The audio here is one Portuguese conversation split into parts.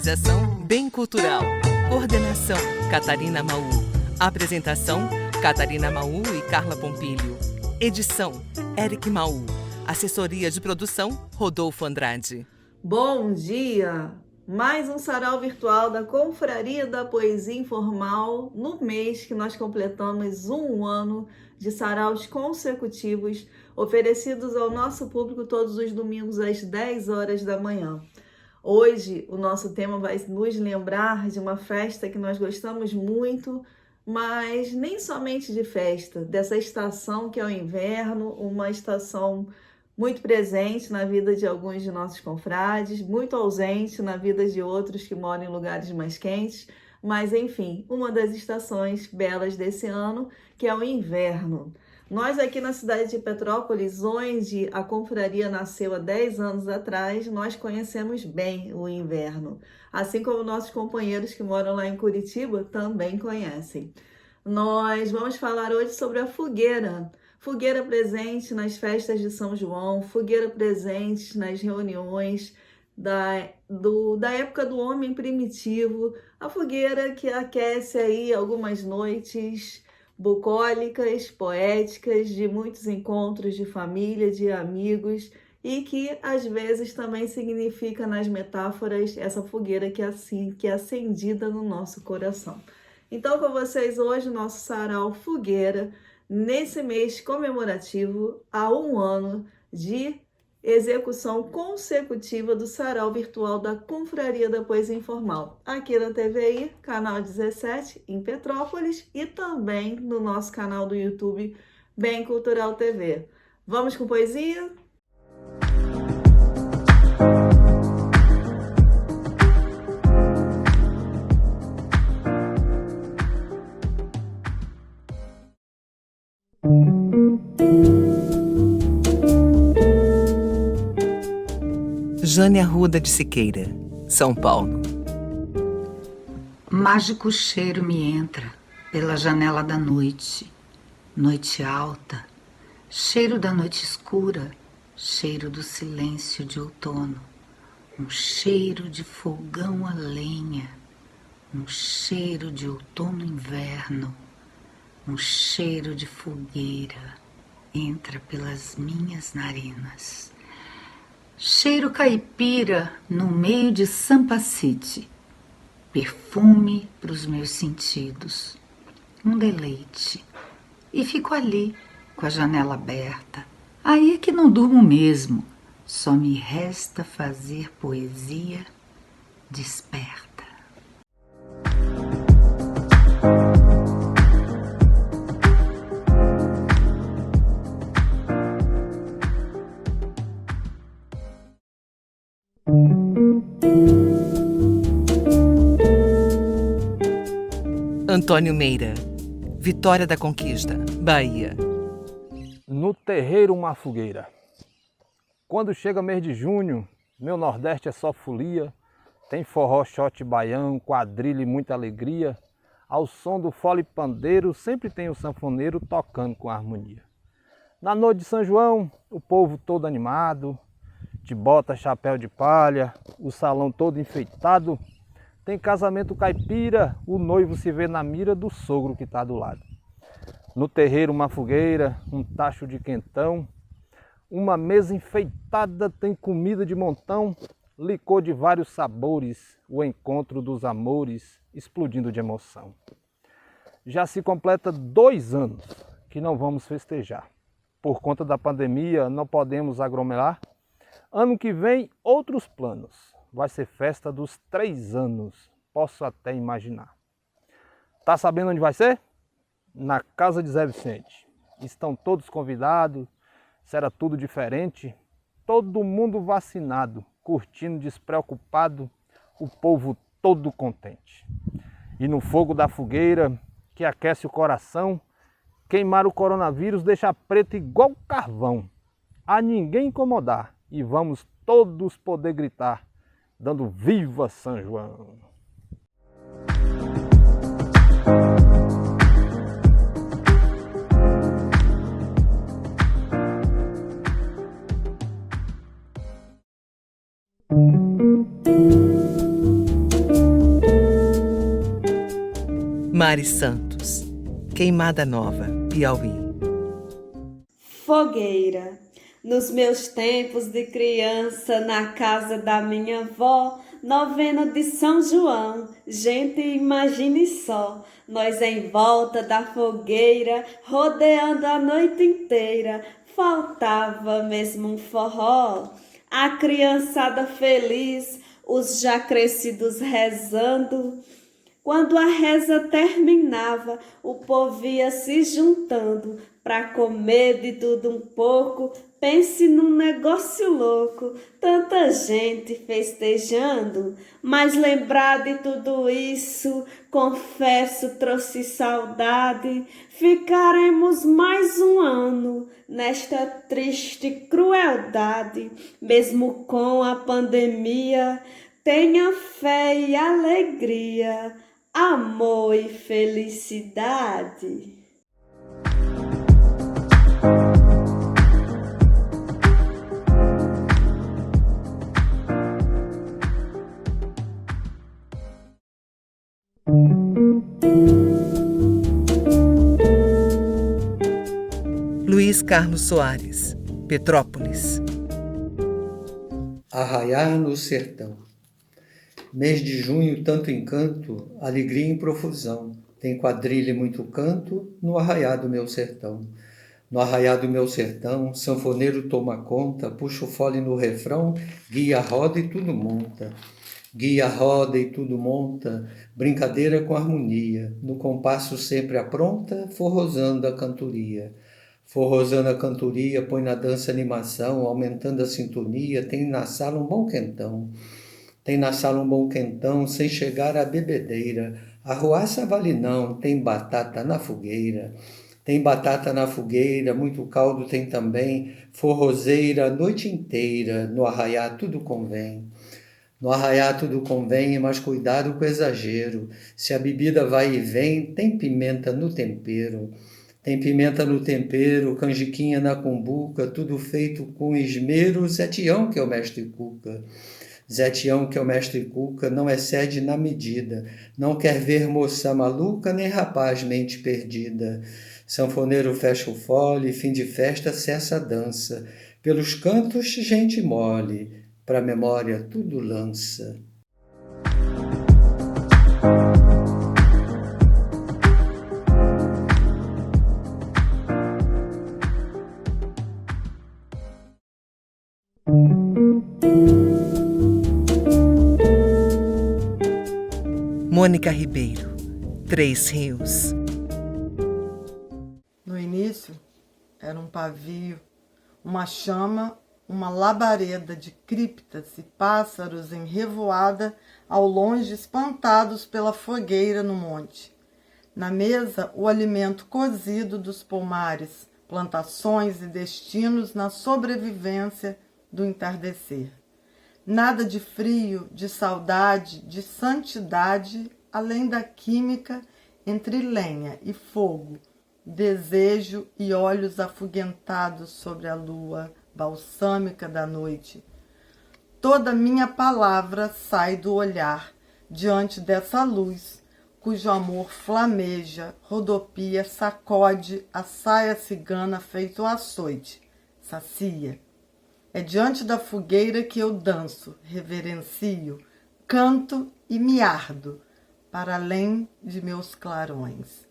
Realização Bem Cultural. Coordenação Catarina Maú. Apresentação Catarina Maú e Carla Pompilho. Edição Eric Maú. Assessoria de produção Rodolfo Andrade. Bom dia! Mais um sarau virtual da Confraria da Poesia Informal no mês que nós completamos um ano de saraus consecutivos oferecidos ao nosso público todos os domingos às 10 horas da manhã. Hoje o nosso tema vai nos lembrar de uma festa que nós gostamos muito, mas nem somente de festa, dessa estação que é o inverno, uma estação muito presente na vida de alguns de nossos confrades, muito ausente na vida de outros que moram em lugares mais quentes, mas enfim, uma das estações belas desse ano, que é o inverno. Nós aqui na cidade de Petrópolis, onde a confraria nasceu há 10 anos atrás, nós conhecemos bem o inverno, assim como nossos companheiros que moram lá em Curitiba também conhecem. Nós vamos falar hoje sobre a fogueira. Fogueira presente nas festas de São João, fogueira presente nas reuniões da época do homem primitivo, a fogueira que aquece aí algumas noites bucólicas, poéticas, de muitos encontros de família, de amigos, e que às vezes também significa nas metáforas essa fogueira que é acendida no nosso coração. Então, com vocês hoje, nosso sarau Fogueira, nesse mês comemorativo, há um ano de execução consecutiva do sarau virtual da Confraria da Poesia Informal, aqui na TVI, canal 17, em Petrópolis, e também no nosso canal do YouTube, Bem Cultural TV. Vamos com poesia? Jane Arruda de Siqueira, São Paulo. Mágico cheiro me entra pela janela da noite, noite alta, cheiro da noite escura, cheiro do silêncio de outono, um cheiro de fogão a lenha, um cheiro de outono-inverno, um cheiro de fogueira entra pelas minhas narinas. Cheiro caipira no meio de Sampa City, perfume para os meus sentidos, um deleite. E fico ali, com a janela aberta, aí é que não durmo mesmo, só me resta fazer poesia desperta. Antônio Meira, Vitória da Conquista, Bahia. No terreiro uma fogueira. Quando chega mês de junho, meu Nordeste é só folia, tem forró, shot, baião, quadrilha e muita alegria. Ao som do fole pandeiro, sempre tem o sanfoneiro tocando com harmonia. Na noite de São João, o povo todo animado, de bota, chapéu de palha, o salão todo enfeitado. Tem casamento caipira, o noivo se vê na mira do sogro que está do lado. No terreiro uma fogueira, um tacho de quentão, uma mesa enfeitada, tem comida de montão, licor de vários sabores, o encontro dos amores explodindo de emoção. Já se completa 2 anos que não vamos festejar. Por conta da pandemia não podemos aglomerar. Ano que vem outros planos. Vai ser festa dos 3 anos, posso até imaginar. Tá sabendo onde vai ser? Na casa de Zé Vicente. Estão todos convidados, será tudo diferente. Todo mundo vacinado, curtindo despreocupado, o povo todo contente. E no fogo da fogueira, que aquece o coração, queimar o coronavírus deixa preto igual carvão. A ninguém incomodar e vamos todos poder gritar, dando viva São João. Damares Santos, Queimada Nova, Piauí. Fogueira. Nos meus tempos de criança, na casa da minha avó, novena de São João, gente, imagine só, nós em volta da fogueira, rodeando a noite inteira, faltava mesmo um forró. A criançada feliz, os já crescidos rezando. Quando a reza terminava, o povo ia se juntando para comer de tudo um pouco. Pense num negócio louco, tanta gente festejando. Mas lembrar de tudo isso, confesso, trouxe saudade. Ficaremos mais um ano nesta triste crueldade, mesmo com a pandemia. Tenha fé e alegria, amor e felicidade. Luiz Carlos Soares, Petrópolis. Arraiar no sertão. Mês de junho, tanto encanto, alegria em profusão. Tem quadrilha e muito canto no arraiar do meu sertão. No arraiar do meu sertão, sanfoneiro toma conta, puxa o fole no refrão, guia a roda e tudo monta. Guia a roda e tudo monta, brincadeira com harmonia, no compasso sempre apronta, forrosando a cantoria. Forrosando a cantoria, põe na dança animação, aumentando a sintonia, tem na sala um bom quentão. Tem na sala um bom quentão, sem chegar à bebedeira. Arruaça vale não, tem batata na fogueira. Tem batata na fogueira, muito caldo tem também. Forrozeira a noite inteira, no arraiar tudo convém. No arraiar tudo convém, mas cuidado com o exagero. Se a bebida vai e vem, tem pimenta no tempero. Tem pimenta no tempero, canjiquinha na cumbuca, tudo feito com esmero. Zé Tião, que é o mestre Cuca. Zé Tião, que é o mestre Cuca, não excede na medida. Não quer ver moça maluca, nem rapaz mente perdida. Sanfoneiro fecha o fole, fim de festa cessa a dança. Pelos cantos, gente mole, pra memória tudo lança. Mônica Ribeiro, Três Rios. No início, era um pavio, uma chama, uma labareda de criptas e pássaros em revoada ao longe espantados pela fogueira no monte. Na mesa, o alimento cozido dos pomares, plantações e destinos na sobrevivência do entardecer. Nada de frio, de saudade, de santidade, além da química entre lenha e fogo, desejo e olhos afuguentados sobre a lua balsâmica da noite. Toda minha palavra sai do olhar diante dessa luz, cujo amor flameja, rodopia, sacode a saia cigana feito açoite, sacia. É diante da fogueira que eu danço, reverencio, canto e me ardo, para além de meus clarões.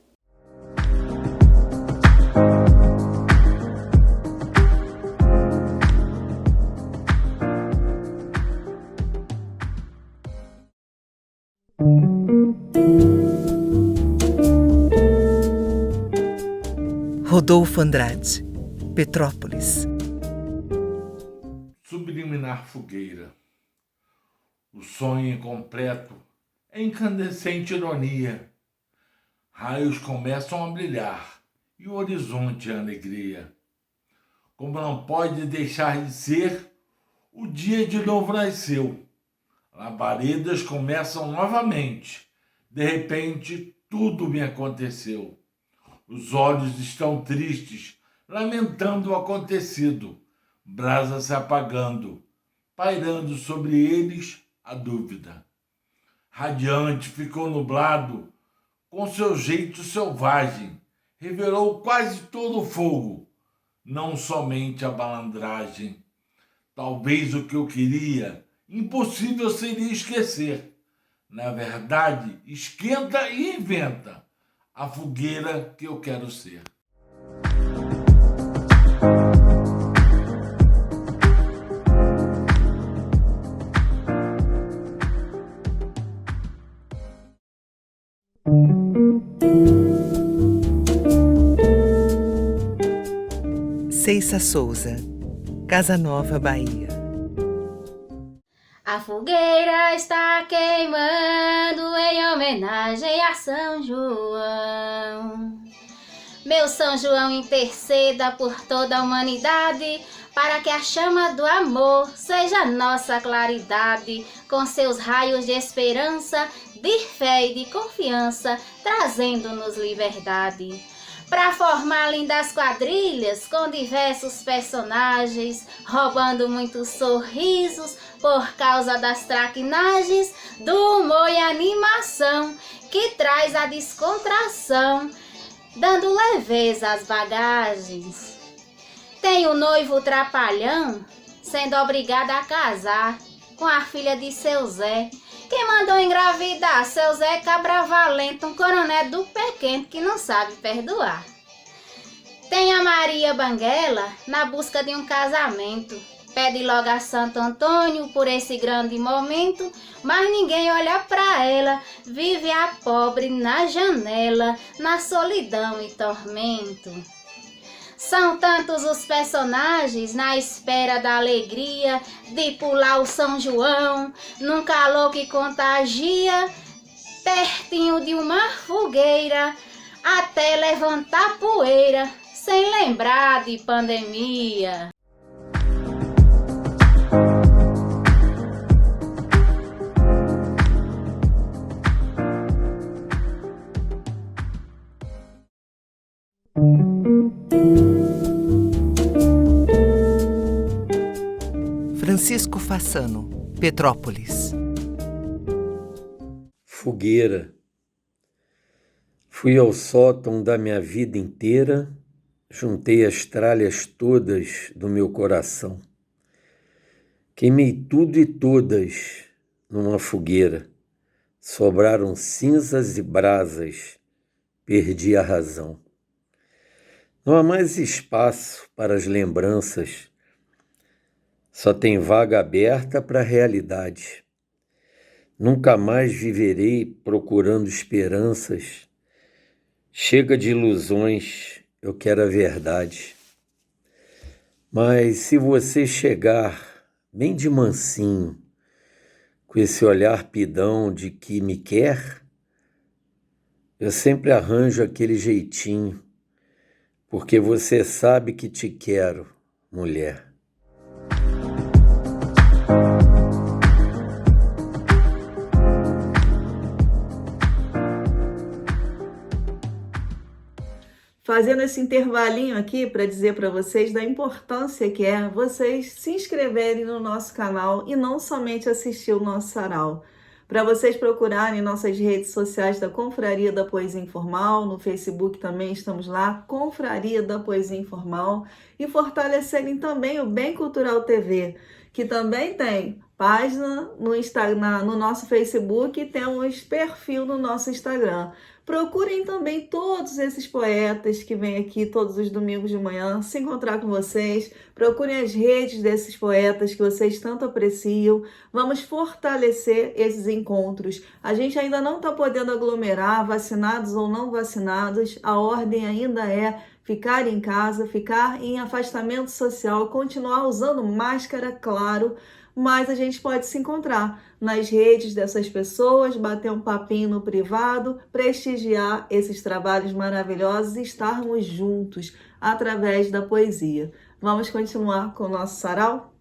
Rodolfo Andrade, Petrópolis. Subliminar fogueira. O sonho incompleto é incandescente ironia. Raios começam a brilhar e o horizonte é alegria. Como não pode deixar de ser, o dia de novo nasceu. Labaredas começam novamente. De repente, tudo me aconteceu. Os olhos estão tristes, lamentando o acontecido. Brasa se apagando, pairando sobre eles a dúvida. Radiante ficou nublado, com seu jeito selvagem, revelou quase todo o fogo, não somente a malandragem. Talvez o que eu queria, impossível seria esquecer. Na verdade, esquenta e inventa a fogueira que eu quero ser. Ceissa Souza, Casa Nova, Bahia. A fogueira está queimando em homenagem a São João. Meu São João, interceda por toda a humanidade, para que a chama do amor seja nossa claridade, com seus raios de esperança, de fé e de confiança, trazendo-nos liberdade. Para formar lindas quadrilhas com diversos personagens, roubando muitos sorrisos por causa das traquinagens do humor e animação que traz a descontração, dando leveza às bagagens. Tem o noivo trapalhão sendo obrigado a casar com a filha de seu Zé. Quem mandou engravidar? Seu Zé Cabra Valente, um coronel do pé quente que não sabe perdoar. Tem a Maria Banguela na busca de um casamento. Pede logo a Santo Antônio por esse grande momento, mas ninguém olha pra ela. Vive a pobre na janela, na solidão e tormento. São tantos os personagens na espera da alegria de pular o São João, num calor que contagia, pertinho de uma fogueira, até levantar poeira, sem lembrar de pandemia. Francisco Fassano, Petrópolis. Fogueira. Fui ao sótão da minha vida inteira, juntei as tralhas todas do meu coração. Queimei tudo e todas numa fogueira. Sobraram cinzas e brasas, perdi a razão. Não há mais espaço para as lembranças, só tem vaga aberta para a realidade. Nunca mais viverei procurando esperanças. Chega de ilusões, eu quero a verdade. Mas se você chegar bem de mansinho, com esse olhar pidão de que me quer, eu sempre arranjo aquele jeitinho, porque você sabe que te quero, mulher. Fazendo esse intervalinho aqui para dizer para vocês da importância que é vocês se inscreverem no nosso canal e não somente assistir o nosso sarau. Para vocês procurarem nossas redes sociais da Confraria da Poesia Informal, no Facebook também estamos lá, Confraria da Poesia Informal, e fortalecerem também o Bem Cultural TV, que também tem página no Instagram, no nosso Facebook, e temos perfil no nosso Instagram. Procurem também todos esses poetas que vêm aqui todos os domingos de manhã se encontrar com vocês. Procurem as redes desses poetas que vocês tanto apreciam. Vamos fortalecer esses encontros. A gente ainda não está podendo aglomerar, vacinados ou não vacinados. A ordem ainda é ficar em casa, ficar em afastamento social, continuar usando máscara, claro, mas a gente pode se encontrar nas redes dessas pessoas, bater um papinho no privado, prestigiar esses trabalhos maravilhosos e estarmos juntos através da poesia. Vamos continuar com o nosso sarau?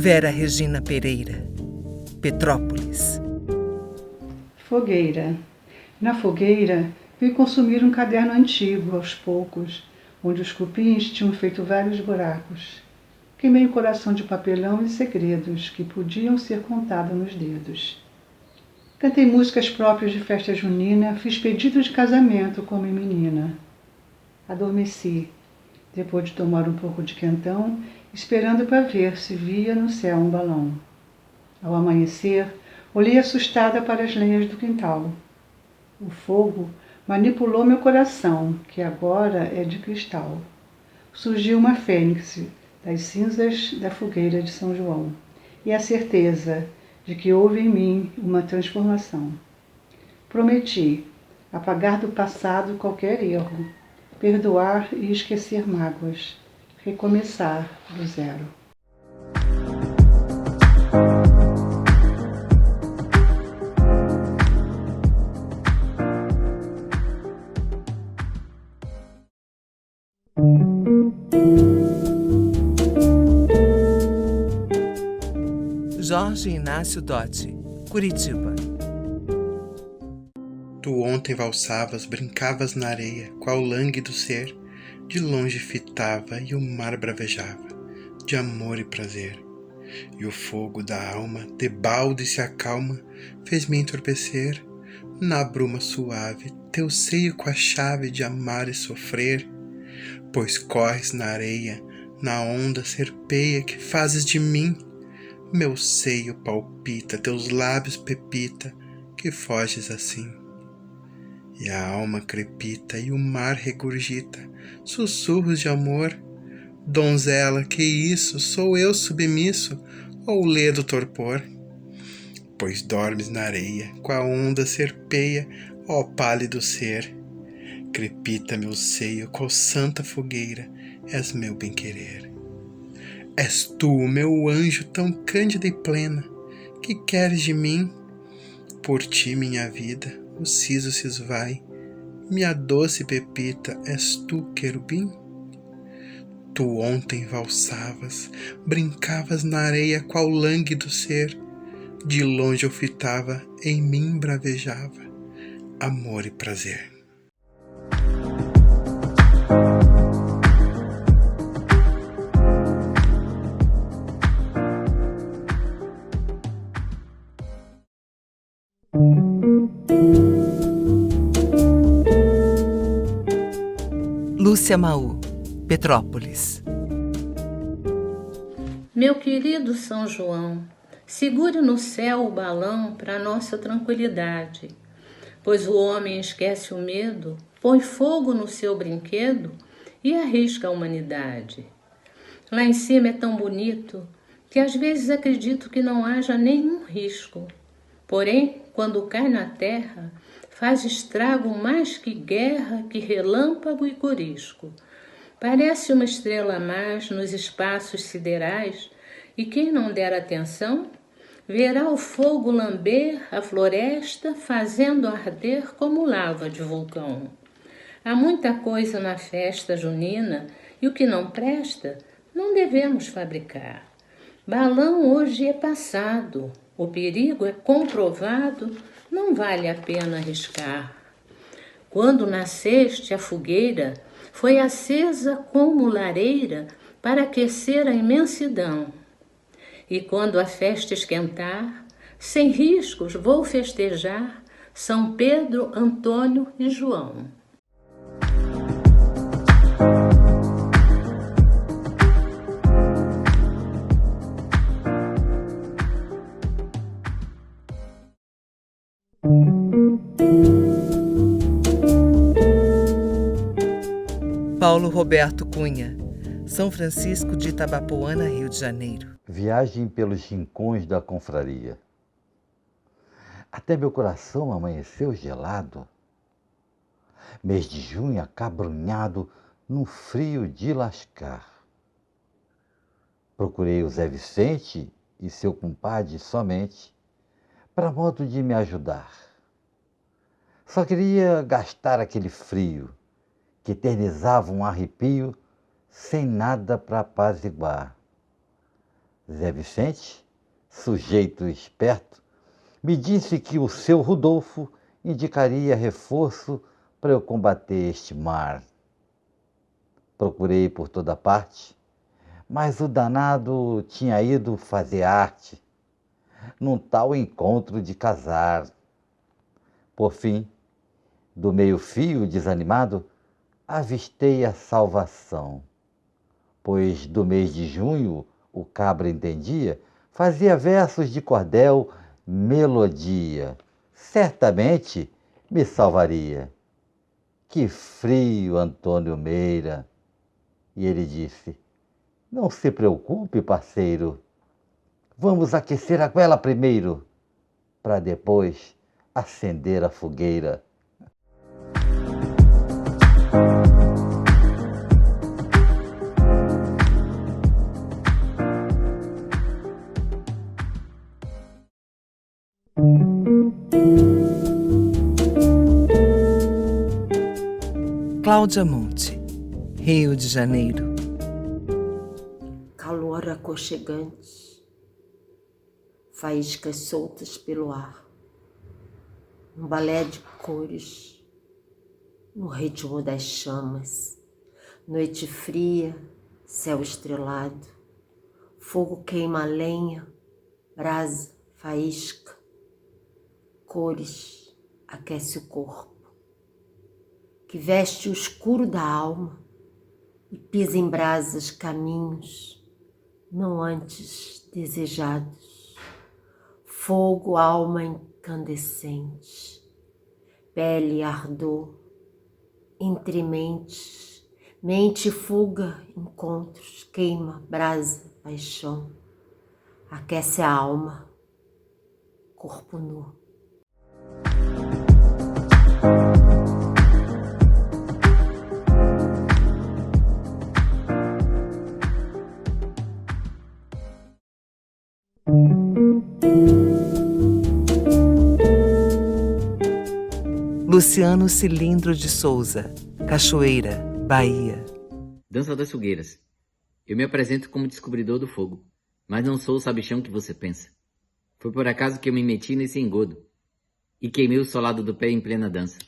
Vera Regina Pereira, Petrópolis. Fogueira. Na fogueira, vi consumir um caderno antigo, aos poucos, onde os cupins tinham feito vários buracos. Queimei o coração de papelão e segredos que podiam ser contados nos dedos. Cantei músicas próprias de festa junina, fiz pedido de casamento como menina. Adormeci, depois de tomar um pouco de quentão, esperando para ver se via no céu um balão. Ao amanhecer, olhei assustada para as lenhas do quintal. O fogo manipulou meu coração, que agora é de cristal. Surgiu uma fênix das cinzas da fogueira de São João, e a certeza de que houve em mim uma transformação. Prometi apagar do passado qualquer erro, perdoar e esquecer mágoas, recomeçar do zero. Jorge Inácio Dotti, Curitiba. Tu ontem valsavas, brincavas na areia, qual lânguido ser, de longe fitava e o mar bravejava, de amor e prazer. E o fogo da alma, debalde se acalma, fez-me entorpecer, na bruma suave, teu seio com a chave de amar e sofrer, pois corres na areia, na onda serpeia que fazes de mim. Meu seio palpita, teus lábios pepita, que foges assim. E a alma crepita e o mar regurgita sussurros de amor. Donzela, que isso? Sou eu submisso ou ledo torpor? Pois dormes na areia, com a onda serpeia, ó pálido ser. Crepita meu seio, qual santa fogueira, és meu bem-querer. És tu, meu anjo tão cândida e plena, que queres de mim? Por ti, minha vida, o siso se esvai, minha doce pepita, és tu, querubim? Tu ontem valsavas, brincavas na areia qual lânguido ser, de longe eu fitava, em mim bravejava, amor e prazer. Lúcia Maú, Petrópolis. Meu querido São João, segure no céu o balão para nossa tranquilidade, pois o homem esquece o medo, põe fogo no seu brinquedo e arrisca a humanidade. Lá em cima é tão bonito que às vezes acredito que não haja nenhum risco. Porém, quando cai na terra, faz estrago mais que guerra, que relâmpago e corisco. Parece uma estrela a mais nos espaços siderais, e quem não der atenção, verá o fogo lamber a floresta, fazendo arder como lava de vulcão. Há muita coisa na festa junina, e o que não presta, não devemos fabricar. Balão hoje é passado, o perigo é comprovado, não vale a pena arriscar. Quando nasceste, a fogueira foi acesa como lareira para aquecer a imensidão. E quando a festa esquentar, sem riscos vou festejar São Pedro, Antônio e João. Paulo Roberto Cunha, São Francisco de Itabapoana, Rio de Janeiro. Viagem pelos rincões da confraria. Até meu coração amanheceu gelado. Mês de junho acabrunhado num frio de lascar. Procurei o Zé Vicente e seu compadre somente para modo de me ajudar. Só queria gastar aquele frio que eternizava um arrepio sem nada para apaziguar. Zé Vicente, sujeito esperto, me disse que o seu Rodolfo indicaria reforço para eu combater este mar. Procurei por toda parte, mas o danado tinha ido fazer arte num tal encontro de casar. Por fim, do meio-fio desanimado, avistei a salvação, pois do mês de junho o cabra entendia, fazia versos de cordel, melodia, certamente me salvaria. Que frio, Antônio Meira! E ele disse: não se preocupe, parceiro, vamos aquecer a goela primeiro, para depois acender a fogueira. Cláudia Monte, Rio de Janeiro. Calor aconchegante, faíscas soltas pelo ar, um balé de cores no ritmo das chamas, noite fria, céu estrelado, fogo queima a lenha, brasa, faísca, cores, aquece o corpo, que veste o escuro da alma e pisa em brasas caminhos não antes desejados. Fogo, alma incandescente, pele, ardor, entre mentes, mente, fuga, encontros, queima, brasa, paixão, aquece a alma, corpo nu. Luciano Cilindro de Souza, Cachoeira, Bahia. Dança das fogueiras. Eu me apresento como descobridor do fogo, mas não sou o sabichão que você pensa. Foi por acaso que eu me meti nesse engodo e queimei o solado do pé em plena dança.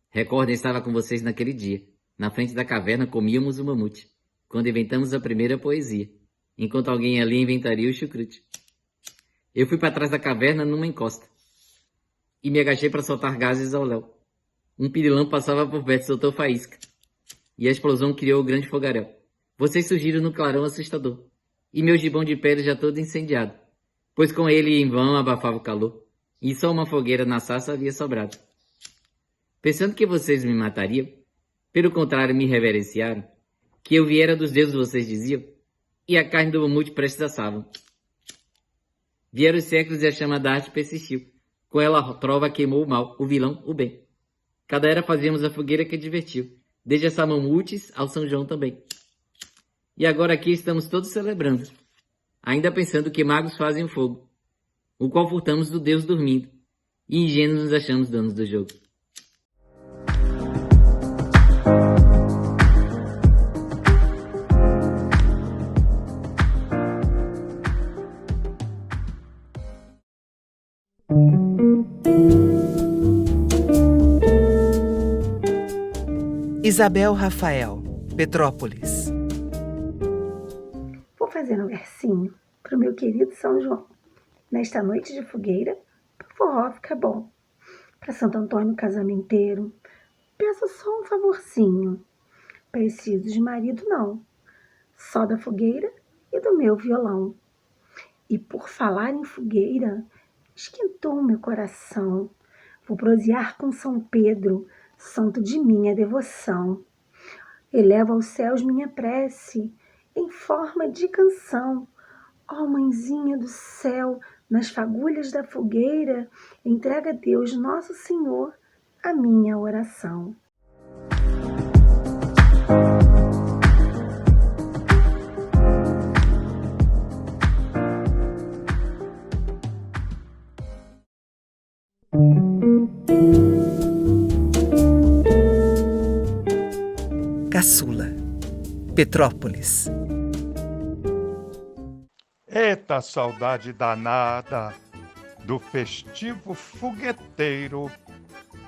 Recordem, estava com vocês naquele dia. Na frente da caverna comíamos o mamute, quando inventamos a primeira poesia, enquanto alguém ali inventaria o chucrute. Eu fui para trás da caverna numa encosta e me agachei para soltar gases ao léu. Um pirilampo passava por perto e soltou faísca, e a explosão criou o grande fogaréu. Vocês surgiram no clarão assustador, e meu gibão de pele já todo incendiado, pois com ele em vão abafava o calor, e só uma fogueira na sarça havia sobrado. Pensando que vocês me matariam, pelo contrário me reverenciaram, que eu viera dos deuses, vocês diziam, e a carne do mamute prestes assavam. Vieram os séculos e a chama da arte persistiu. Com ela a trova queimou o mal, o vilão, o bem. Cada era fazíamos a fogueira que divertiu, desde a mamutes ao São João também. E agora aqui estamos todos celebrando, ainda pensando que magos fazem o fogo, o qual furtamos do Deus dormindo, e ingênuos nos achamos donos do jogo. Isabel Rafael, Petrópolis. Vou fazer um versinho pro meu querido São João. Nesta noite de fogueira, pro forró fica bom. Para Santo Antônio casamenteiro, peço só um favorcinho. Preciso de marido não, só da fogueira e do meu violão. E por falar em fogueira, esquentou meu coração. Vou prosear com São Pedro, santo de minha devoção. Elevo aos céus minha prece, em forma de canção. Ó mãezinha do céu, nas fagulhas da fogueira, entrega a Deus nosso Senhor a minha oração. Caçula, Petrópolis. Eita saudade danada do festivo fogueteiro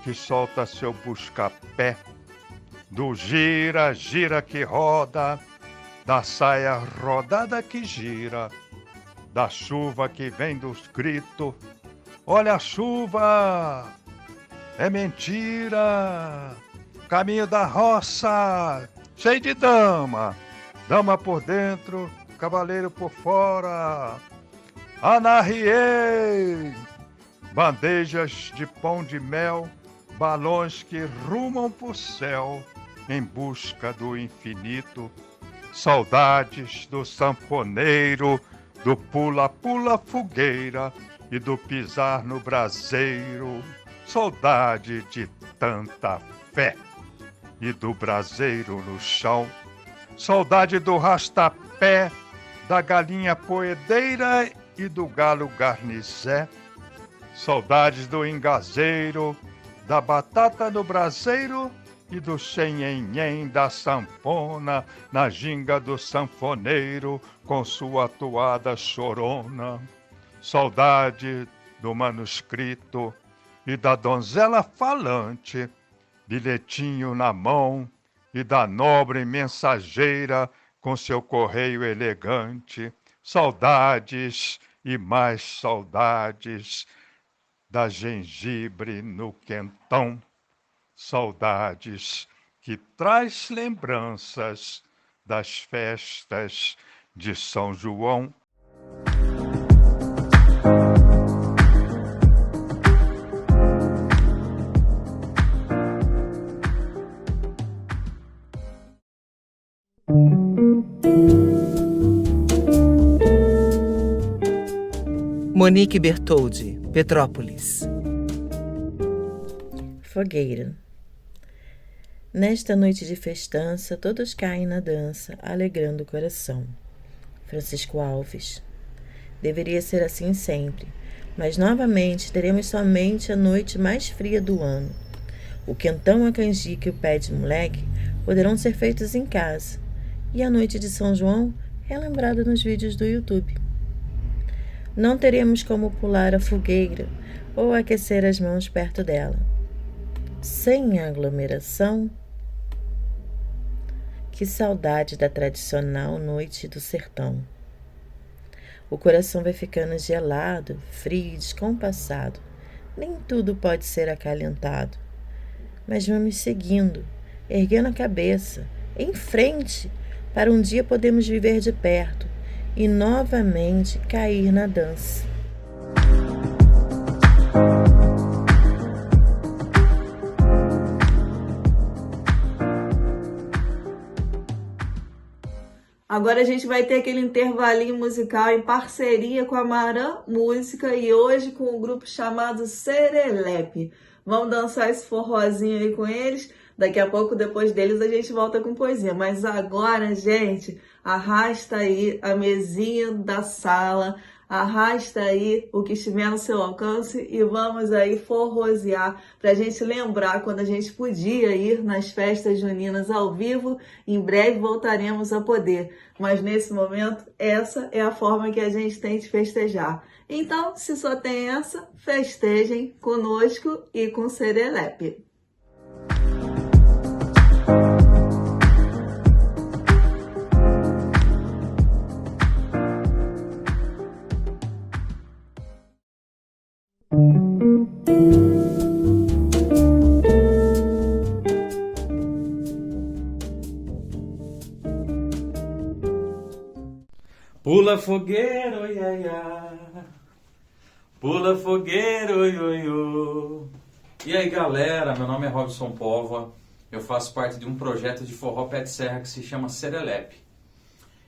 que solta seu busca-pé, do gira, gira que roda, da saia rodada que gira, da chuva que vem dos gritos. Olha a chuva, é mentira, caminho da roça, cheio de dama, dama por dentro, cavaleiro por fora. Anarriei, bandejas de pão de mel, balões que rumam pro céu em busca do infinito. Saudades do sanfoneiro, do pula-pula fogueira e do pisar no braseiro. Saudade de tanta fé e do braseiro no chão. Saudade do rastapé, da galinha poedeira e do galo garnizé. Saudades do engazeiro, da batata no braseiro e do xenhenhen da sanfona na ginga do sanfoneiro com sua toada chorona. Saudade do manuscrito e da donzela falante, bilhetinho na mão, e da nobre mensageira com seu correio elegante. Saudades e mais saudades da gengibre no quentão. Saudades que traz lembranças das festas de São João. Monique Bertoldi, Petrópolis. Fogueira. Nesta noite de festança, todos caem na dança, alegrando o coração. Francisco Alves. Deveria ser assim sempre, mas novamente teremos somente a noite mais fria do ano. O quentão, a canjica e o pé de moleque poderão ser feitos em casa, e a noite de São João é lembrada nos vídeos do YouTube. Não teremos como pular a fogueira ou aquecer as mãos perto dela. Sem aglomeração. Que saudade da tradicional noite do sertão. O coração vai ficando gelado, frio e descompassado. Nem tudo pode ser acalentado. Mas vamos seguindo, erguendo a cabeça, em frente, para um dia podermos viver de perto e novamente cair na dança. Agora a gente vai ter aquele intervalinho musical em parceria com a Marã Música e hoje com um grupo chamado Serelepe. Vamos dançar esse forrozinho aí com eles. Daqui a pouco, depois deles, a gente volta com poesia. Mas agora, gente, arrasta aí a mesinha da sala, arrasta aí o que estiver no seu alcance e vamos aí forrosear para a gente lembrar quando a gente podia ir nas festas juninas ao vivo. Em breve voltaremos a poder, mas nesse momento essa é a forma que a gente tem de festejar. Então, se só tem essa, festejem conosco e com Serelepe. Pula fogueira, oi, ai, ai. Pula fogueira, oi, oi, oi. E aí, galera, meu nome é Robson Póvoa. Eu faço parte de um projeto de forró pé de serra que se chama Serelepe.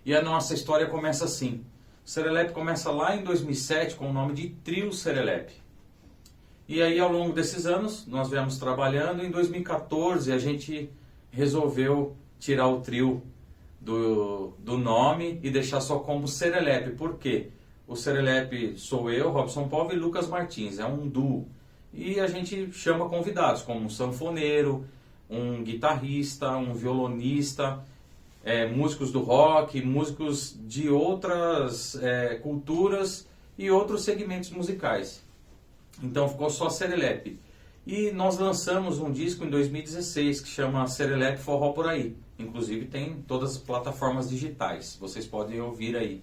E a nossa história começa assim. O Serelepe começa lá em 2007 com o nome de Trio Serelepe. E aí, ao longo desses anos, nós viemos trabalhando. Em 2014, a gente resolveu tirar o trio do nome e deixar só como Serelepe. Por quê? O Serelepe sou eu, Robson Póvoa e Lucas Martins. É um duo. E a gente chama convidados, como um sanfoneiro, um guitarrista, um violonista, músicos do rock, músicos de outras culturas e outros segmentos musicais. Então ficou só Serelepe. E nós lançamos um disco em 2016 que chama Serelepe Forró Por Aí. Inclusive tem em todas as plataformas digitais, vocês podem ouvir aí.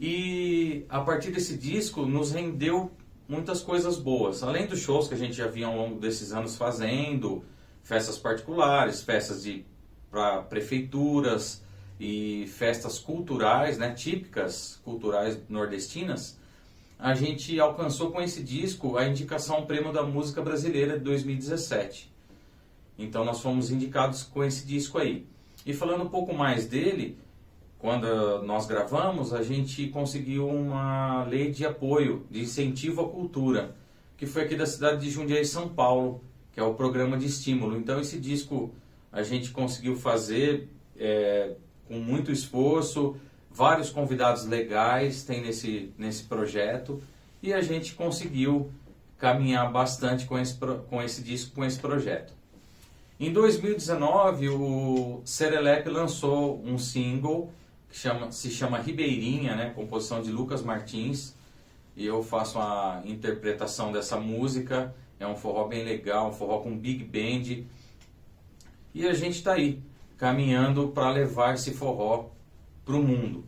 E a partir desse disco nos rendeu muitas coisas boas. Além dos shows que a gente já vinha ao longo desses anos fazendo, festas particulares, festas para prefeituras e festas culturais, né, típicas culturais nordestinas, a gente alcançou com esse disco a indicação ao Prêmio da Música Brasileira de 2017. Então nós fomos indicados com esse disco aí. E falando um pouco mais dele, quando nós gravamos, a gente conseguiu uma lei de apoio, de incentivo à cultura, que foi aqui da cidade de Jundiaí, São Paulo, que é o programa de estímulo. Então esse disco a gente conseguiu fazer com muito esforço, vários convidados legais tem nesse projeto, e a gente conseguiu caminhar bastante com esse disco, com esse projeto. Em 2019, o Serelepe lançou um single que se chama Ribeirinha, né, composição de Lucas Martins, e eu faço a interpretação dessa música. É um forró bem legal, um forró com big band, e a gente está aí, caminhando para levar esse forró para o mundo.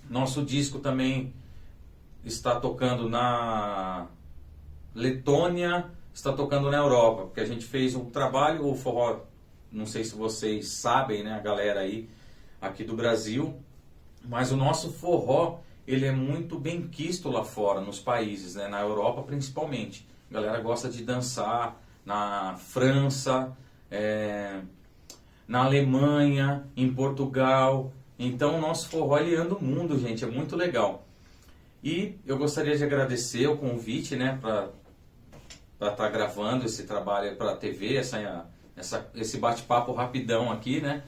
Nosso disco também está tocando na Letônia, está tocando na Europa, porque a gente fez um trabalho, o forró, não sei se vocês sabem, né, a galera aí aqui do Brasil, mas o nosso forró, ele é muito bem quisto lá fora, nos países, né, na Europa principalmente. A galera gosta de dançar na França, na Alemanha, em Portugal. Então o nosso forró, ele anda o mundo, gente, é muito legal. E eu gostaria de agradecer o convite, né, para estar gravando esse trabalho para a TV, esse bate-papo rapidão aqui, né,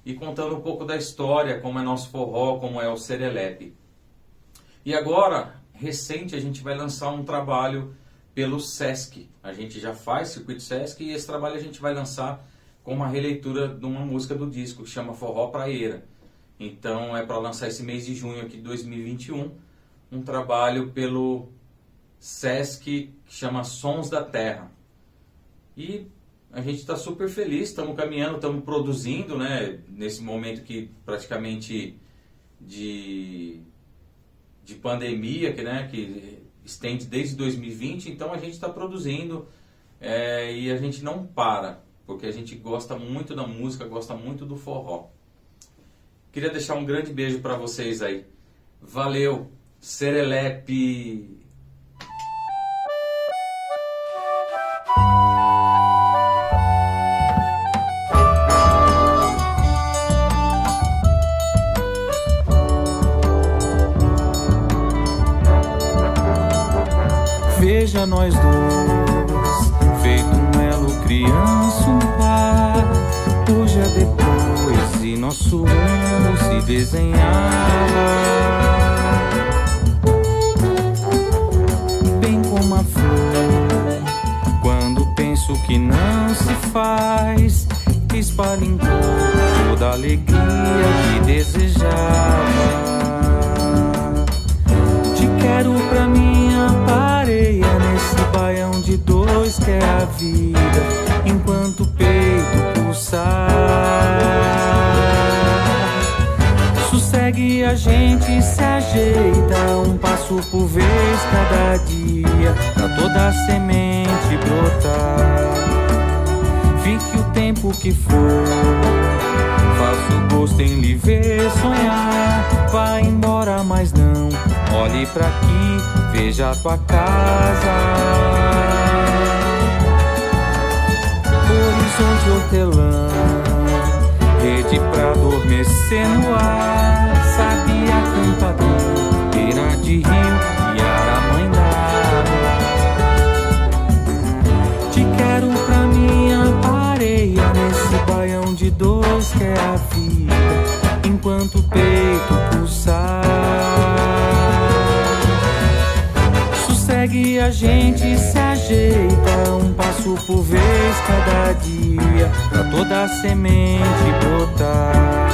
e contando um pouco da história, como é nosso forró, como é o Serelepe. E agora, recente, a gente vai lançar um trabalho pelo Sesc. A gente já faz Circuito Sesc, e esse trabalho a gente vai lançar com uma releitura de uma música do disco que chama Forró Praieira. Então é para lançar esse mês de junho aqui de 2021, um trabalho pelo Sesc que chama Sons da Terra. E a gente está super feliz, estamos caminhando, estamos produzindo, né, nesse momento que praticamente de pandemia, que estende desde 2020, então a gente está produzindo e a gente não para, porque a gente gosta muito da música, gosta muito do forró. Queria deixar um grande beijo para vocês aí. Valeu, Serelepe! Veja nós dois, feito um elo, criança, um par. Hoje é depois e nosso mundo se desenhava, bem como a flor, quando penso que não se faz, espalha em cor toda a alegria que desejava. Te quero pra minha pareia, nesse baião de dois que é a vida, enquanto o peito pulsar. Sossegue, a gente se ajeita, um passo por vez cada dia, pra toda a semente brotar. Fique o tempo que for, faço gosto em lhe ver sonhar. Vá embora, mas não olhe pra aqui, veja a tua casa. Horizonte hortelã, rede pra adormecer no ar. Sabia cantador, beira de rio e aramãe d'água. Te quero pra minha pareia, nesse baião de dois que é a vida, enquanto o peito pulsar. Sossegue, a gente se ajeita, um passo por vez cada dia, pra toda a semente brotar.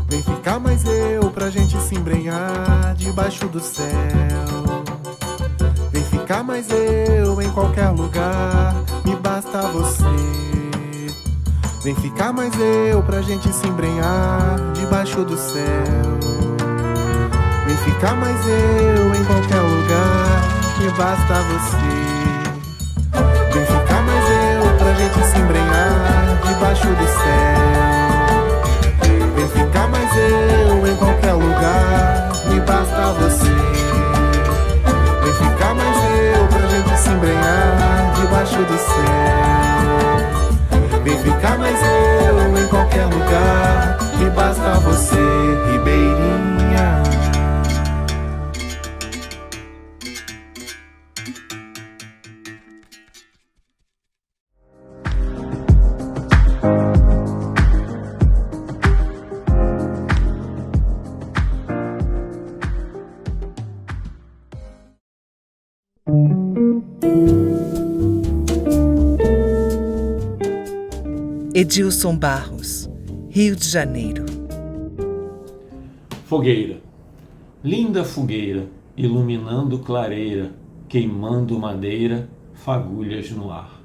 Vem ficar mais eu pra gente se embrenhar debaixo do céu. Vem ficar mais eu em qualquer lugar, me basta você. Vem ficar mais eu pra gente se embrenhar debaixo do céu. Vem ficar mais eu em qualquer lugar, me basta você. Vem ficar mais eu pra gente se embrenhar debaixo do céu. Vem ficar mais eu em qualquer lugar, me basta você. Vem ficar mais eu pra gente se embrenhar debaixo do céu. Vem ficar mais eu em qualquer lugar, me basta você, ribeirinha. Edilson Barros, Rio de Janeiro. Fogueira. Linda fogueira, iluminando clareira, queimando madeira, fagulhas no ar.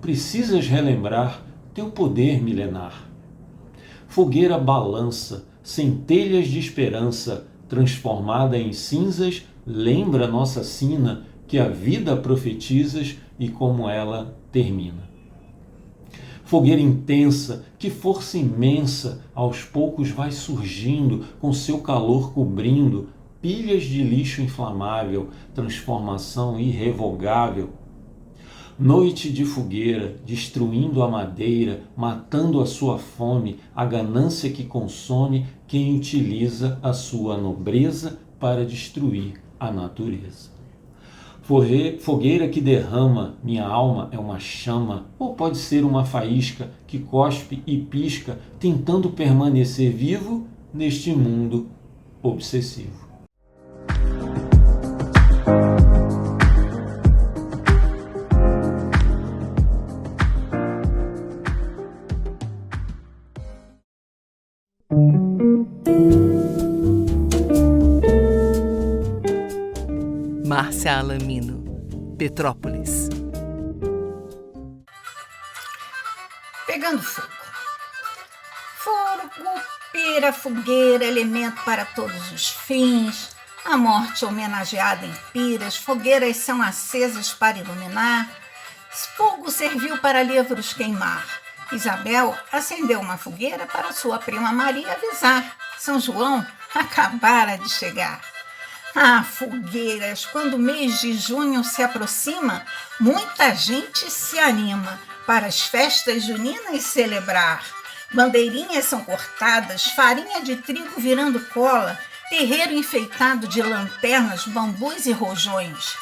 Precisas relembrar teu poder milenar. Fogueira balança, centelhas de esperança, transformada em cinzas, lembra nossa sina que a vida profetizas e como ela termina. Fogueira intensa, que força imensa, aos poucos vai surgindo, com seu calor cobrindo, pilhas de lixo inflamável, transformação irrevogável. Noite de fogueira, destruindo a madeira, matando a sua fome, a ganância que consome quem utiliza a sua nobreza para destruir a natureza. Fogueira que derrama, minha alma é uma chama, ou pode ser uma faísca que cospe e pisca, tentando permanecer vivo neste mundo obsessivo. Márcia Alamino, Petrópolis. Pegando fogo. Fogo, pera, fogueira, elemento para todos os fins. A morte homenageada em piras, fogueiras são acesas para iluminar. Fogo serviu para livros queimar. Isabel acendeu uma fogueira para sua prima Maria avisar. São João acabara de chegar. Ah, fogueiras, quando o mês de junho se aproxima, muita gente se anima para as festas juninas celebrar. Bandeirinhas são cortadas, farinha de trigo virando cola, terreiro enfeitado de lanternas, bambus e rojões.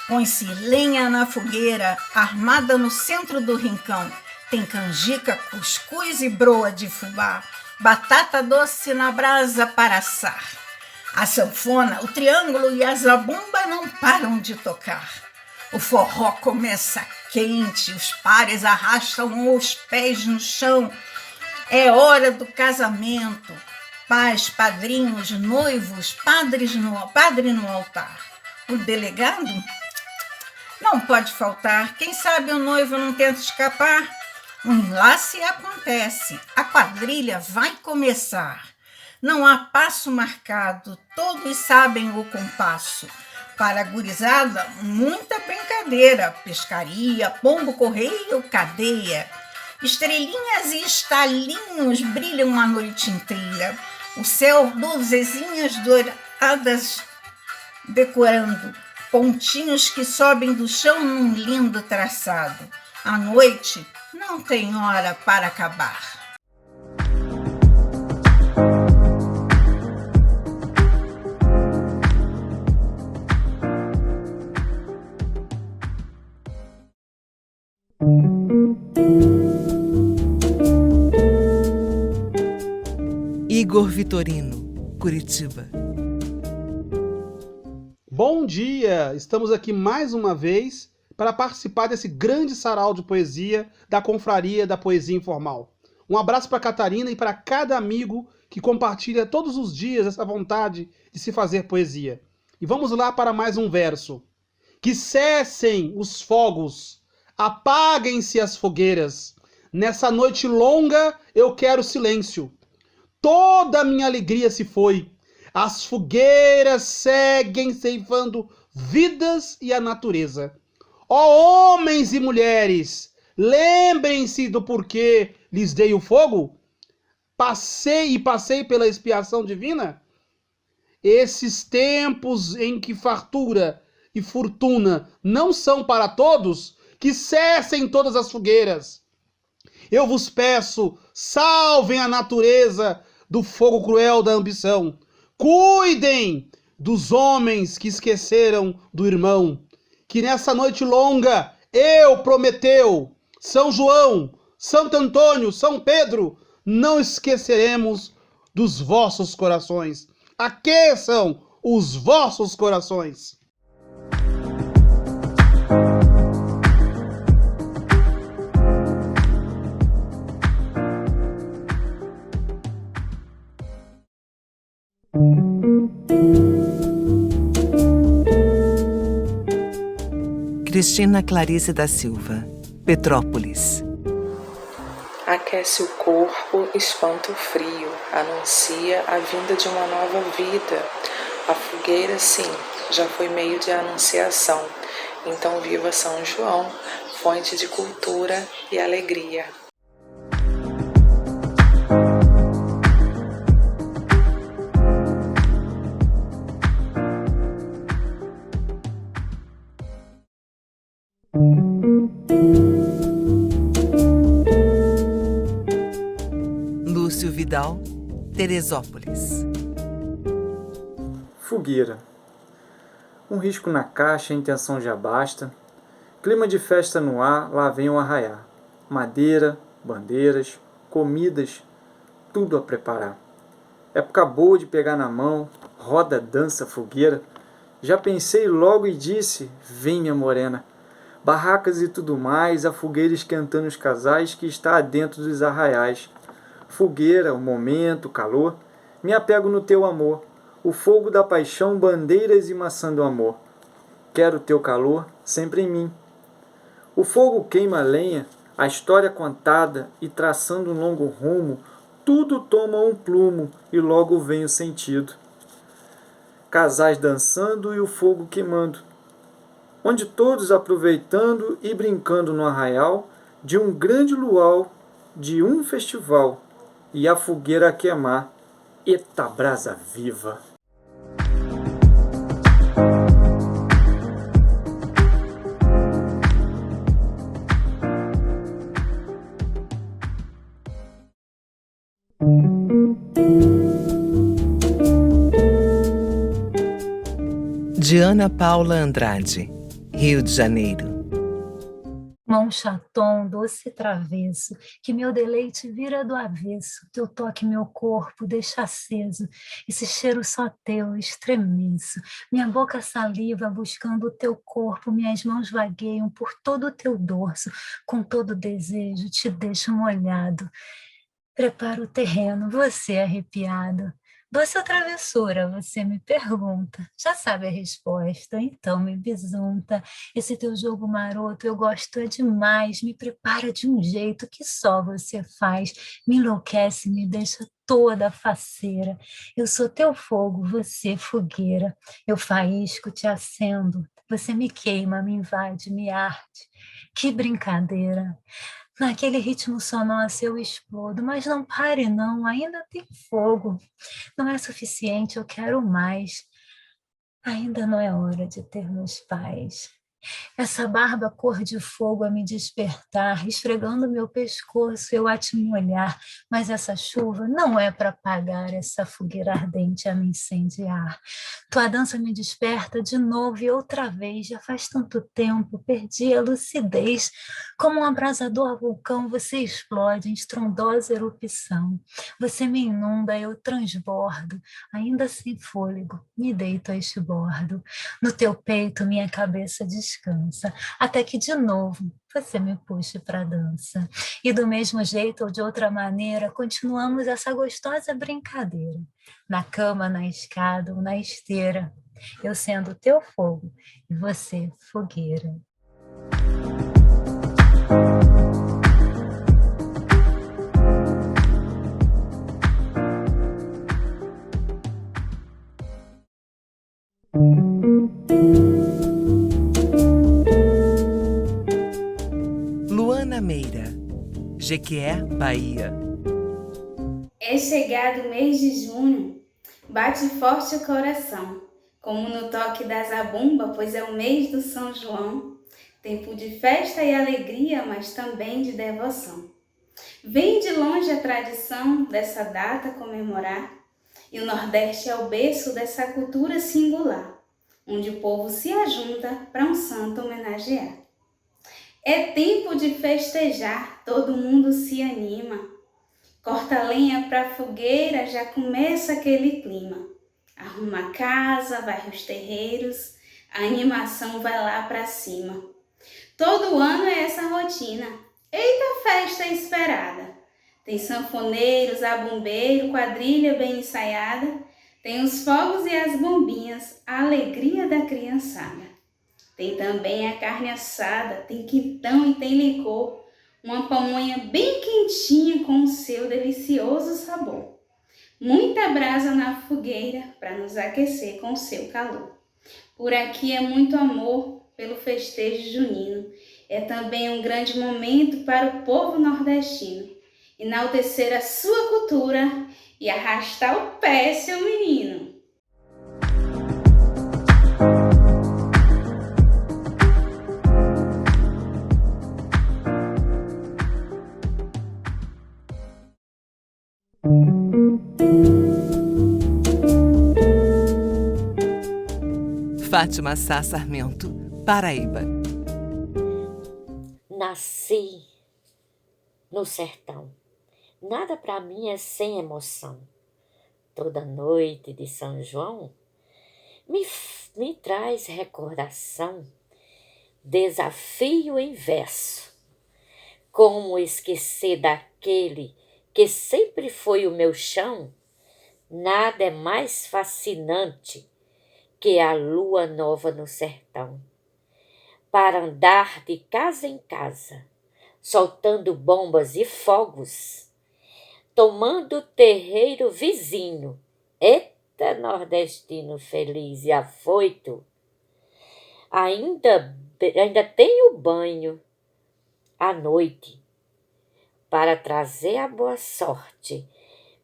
Põe-se lenha na fogueira, armada no centro do rincão. Tem canjica, cuscuz e broa de fubá, batata doce na brasa para assar. A sanfona, o triângulo e a zabumba não param de tocar. O forró começa quente, os pares arrastam os pés no chão. É hora do casamento. Pais, padrinhos, noivos, padre no altar. O delegado não pode faltar. Quem sabe o noivo não tenta escapar. Um enlace acontece. A quadrilha vai começar. Não há passo marcado, todos sabem o compasso. Para a gurizada, muita brincadeira, pescaria, pombo-correio, cadeia. Estrelinhas e estalinhos brilham a noite inteira. O céu, luzezinhas douradas decorando, pontinhos que sobem do chão num lindo traçado. A noite não tem hora para acabar. Igor Vitorino, Curitiba. Bom dia! Estamos aqui mais uma vez para participar desse grande sarau de poesia da Confraria da Poesia Informal. Um abraço para Catarina e para cada amigo que compartilha todos os dias essa vontade de se fazer poesia. E vamos lá para mais um verso. Que cessem os fogos, apaguem-se as fogueiras. Nessa noite longa eu quero silêncio. Toda a minha alegria se foi. As fogueiras seguem ceifando vidas e a natureza. Ó homens e mulheres, lembrem-se do porquê lhes dei o fogo. Passei pela expiação divina. Esses tempos em que fartura e fortuna não são para todos, que cessem todas as fogueiras. Eu vos peço, salvem a natureza do fogo cruel da ambição. Cuidem dos homens que esqueceram do irmão. Que nessa noite longa, eu, Prometeu, São João, Santo Antônio, São Pedro, não esqueceremos dos vossos corações. Aqueçam os vossos corações. Cristina Clarice da Silva, Petrópolis. Aquece o corpo, espanta o frio, anuncia a vinda de uma nova vida. A fogueira, sim, já foi meio de anunciação. Então viva São João, fonte de cultura e alegria. Lúcio Vidal, Teresópolis. Fogueira. Um risco na caixa, a intenção já basta. Clima de festa no ar, lá vem o arraiar. Madeira, bandeiras, comidas, tudo a preparar. Época boa de pegar na mão, roda, dança, fogueira. Já pensei logo e disse, vem minha morena. Barracas e tudo mais, a fogueira esquentando os casais que está dentro dos arraiais. Fogueira, o momento, o calor, me apego no teu amor. O fogo da paixão, bandeiras e maçã do amor. Quero teu calor sempre em mim. O fogo queima a lenha, a história contada e traçando um longo rumo, tudo toma um plumo e logo vem o sentido. Casais dançando e o fogo queimando, onde todos aproveitando e brincando no arraial de um grande luau, de um festival, e a fogueira a queimar, eita brasa viva! Diana Paula Andrade, Rio de Janeiro. Mão chaton, doce travesso, que meu deleite vira do avesso, teu toque meu corpo deixa aceso, esse cheiro só teu, estremeço, minha boca saliva buscando o teu corpo, minhas mãos vagueiam por todo o teu dorso, com todo desejo te deixo molhado, preparo o terreno, você arrepiado. Doce ou travessura, você me pergunta. Já sabe a resposta, então me bisunta. Esse teu jogo maroto eu gosto é demais. Me prepara de um jeito que só você faz. Me enlouquece, me deixa toda faceira. Eu sou teu fogo, você fogueira. Eu faísco, te acendo. Você me queima, me invade, me arde. Que brincadeira! Naquele ritmo sonoro eu explodo, mas não pare não, ainda tem fogo. Não é suficiente, eu quero mais. Ainda não é hora de termos paz. Essa barba cor de fogo a me despertar, esfregando meu pescoço, eu a te molhar. Mas essa chuva não é para apagar essa fogueira ardente a me incendiar. Tua dança me desperta de novo e outra vez. Já faz tanto tempo, perdi a lucidez. Como um abrasador vulcão, você explode em estrondosa erupção. Você me inunda, eu transbordo. Ainda sem fôlego, me deito a este bordo. No teu peito, minha cabeça descansa. descansa, até que de novo você me puxe para a dança. E do mesmo jeito ou de outra maneira, continuamos essa gostosa brincadeira. Na cama, na escada ou na esteira, eu sendo teu fogo e você fogueira. Luana Meira, Jequié, Bahia. É chegado o mês de junho, bate forte o coração, como no toque da zabumba, pois é o mês do São João, tempo de festa e alegria, mas também de devoção. Vem de longe a tradição dessa data comemorar, e o Nordeste é o berço dessa cultura singular, onde o povo se ajunta para um santo homenagear. É tempo de festejar, todo mundo se anima. Corta lenha pra fogueira, já começa aquele clima. Arruma a casa, vai aos terreiros, a animação vai lá pra cima. Todo ano é essa rotina, eita festa esperada. Tem sanfoneiros, zabumbeiro, quadrilha bem ensaiada. Tem os fogos e as bombinhas, a alegria da criançada. Tem também a carne assada, tem quintão e tem licor, uma pamonha bem quentinha com o seu delicioso sabor. Muita brasa na fogueira para nos aquecer com o seu calor. Por aqui é muito amor pelo festejo junino. É também um grande momento para o povo nordestino enaltecer a sua cultura e arrastar o pé, seu menino. Fátima Sá Sarmento, Paraíba. Nasci no sertão. Nada para mim é sem emoção. Toda noite de São João me traz recordação, desafio em verso. Como esquecer daquele que sempre foi o meu chão? Nada é mais fascinante que a lua nova no sertão. Para andar de casa em casa, soltando bombas e fogos, tomando o terreiro vizinho. Eita, nordestino feliz e afoito! Ainda tenho banho à noite para trazer a boa sorte,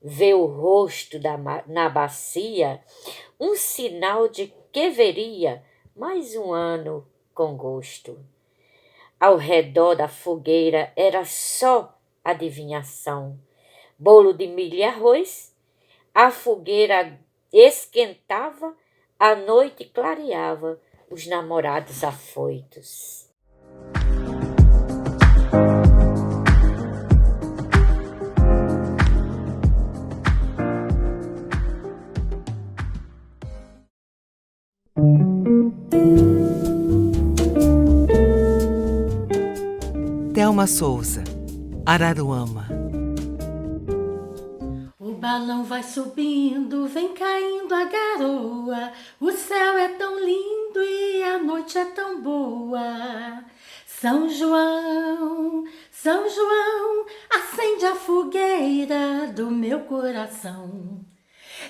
ver o rosto na bacia, um sinal de que veria mais um ano com gosto. Ao redor da fogueira era só adivinhação. Bolo de milho e arroz, a fogueira esquentava, a noite clareava, os namorados afoitos. Thelma Souza, Araruama. O balão vai subindo, vem caindo a garoa. O céu é tão lindo e a noite é tão boa. São João, São João, acende a fogueira do meu coração.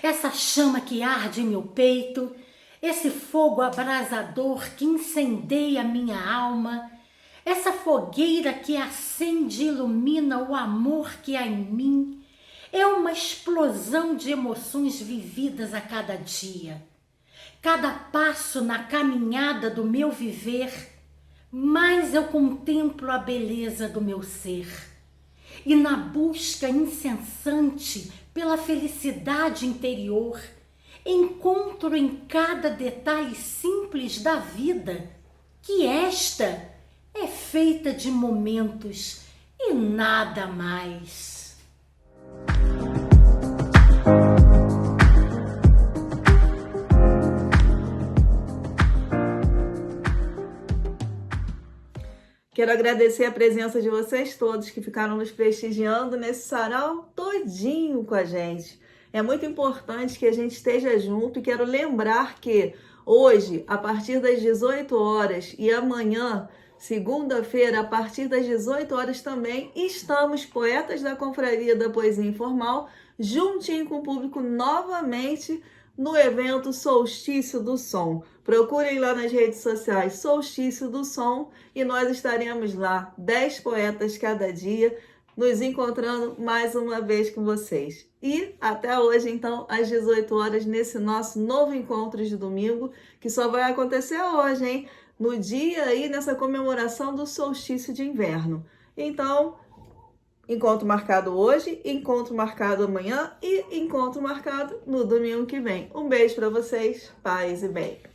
Essa chama que arde em meu peito, esse fogo abrasador que incendeia minha alma, essa fogueira que acende e ilumina o amor que há em mim, é uma explosão de emoções vividas a cada dia. Cada passo na caminhada do meu viver, mais eu contemplo a beleza do meu ser. E na busca incessante pela felicidade interior, encontro em cada detalhe simples da vida que esta é feita de momentos e nada mais. Quero agradecer a presença de vocês todos que ficaram nos prestigiando nesse sarau todinho com a gente. É muito importante que a gente esteja junto e quero lembrar que hoje, a partir das 18 horas e amanhã, segunda-feira, a partir das 18 horas também, estamos, Poetas da Confraria da Poesia Informal, juntinho com o público novamente no evento Solstício do Som. Procurem lá nas redes sociais Solstício do Som e nós estaremos lá, 10 poetas cada dia, nos encontrando mais uma vez com vocês. E até hoje, então, às 18 horas, nesse nosso novo encontro de domingo, que só vai acontecer hoje, hein? No dia aí, nessa comemoração do solstício de inverno. Então, encontro marcado hoje, encontro marcado amanhã e encontro marcado no domingo que vem. Um beijo para vocês, paz e bem.